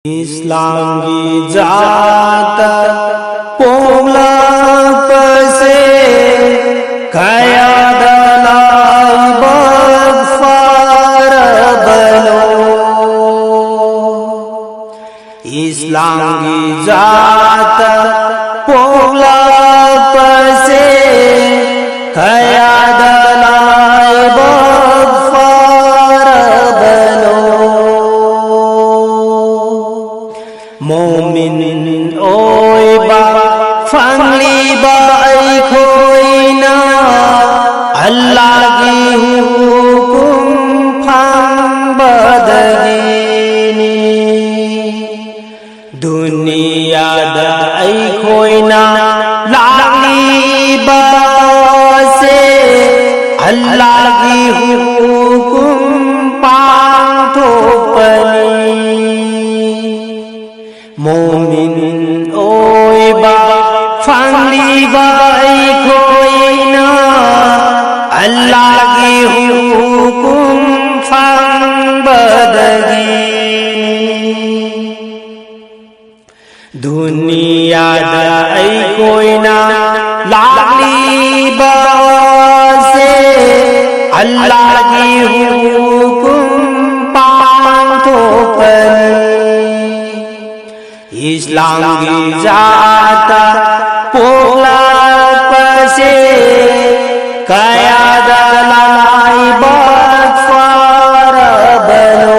इस्लाम की जात पोला पसे कया दलाई बगफार बनो। इस्लाम की जात पोला पसे कया दलाई बगफार बनो। मोमिन ओय बा फंगली बाई खोई ना अल्लाह की हुकुम फंग बदगीनी। दुनिया दाई खोई ना लाली बासे अल्लाह की हुकुम पांथो पनी। मोमिन ओय बा फंगली बाई खोई ना अल्लाह की हुकुम फंग बदगीनी। दुनिया दाई खोई ना लाली बासे अल्लाह की हुकुम पांथो पनी। इस्लाम की जात पोला पसे कया दलाई बगफार बनो।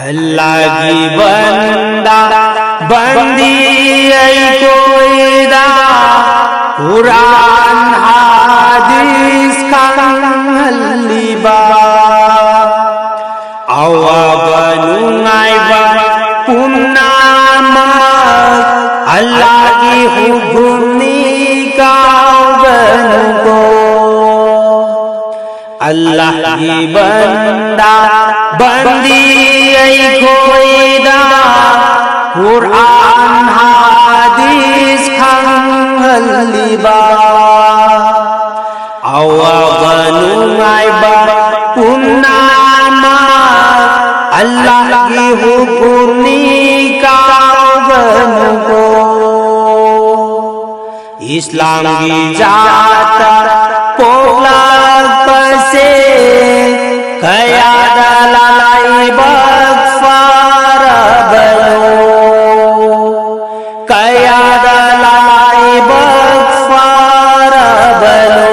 अल्लाह की बंदा बंदी कोई दा कुरान हादिस कंगली बा आवा बनुंगाई बा पुन्ना अल्लाह की हुकुम निकाल बनु को। अल्लाह की बंदा बंदी कोई दा कुरान हादिस खंगली बा आवा बनुंगाई बा पुन्ना अल्लाह की हुकुम निकाल बनु को। इस्लाम की जात पोला पसे कया दलाई बगफार बनो। कया दलाई बगफार बनो।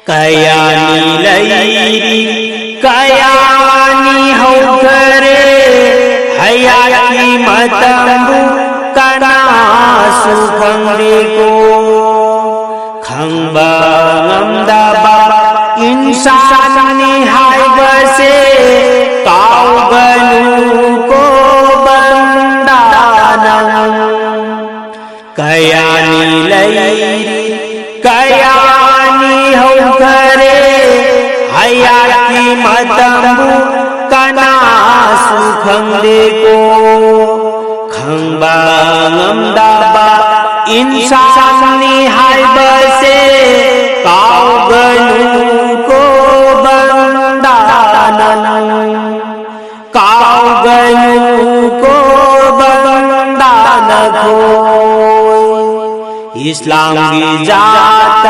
कया नीलई कयानी हो करे हयाती मतंबु कना सुखंगे को। खंबा गमदाबा इंसानी हाय बसे काउ बनु को बंदाना। कयानी लई कयानी हो करे हयाती मतंबु कना सुखंगे को। खंबा गमदाबा इंसानी हाय बसे काउ बनु को बंदाना। काउ बनु को बंदाना को। इस्लाम की जात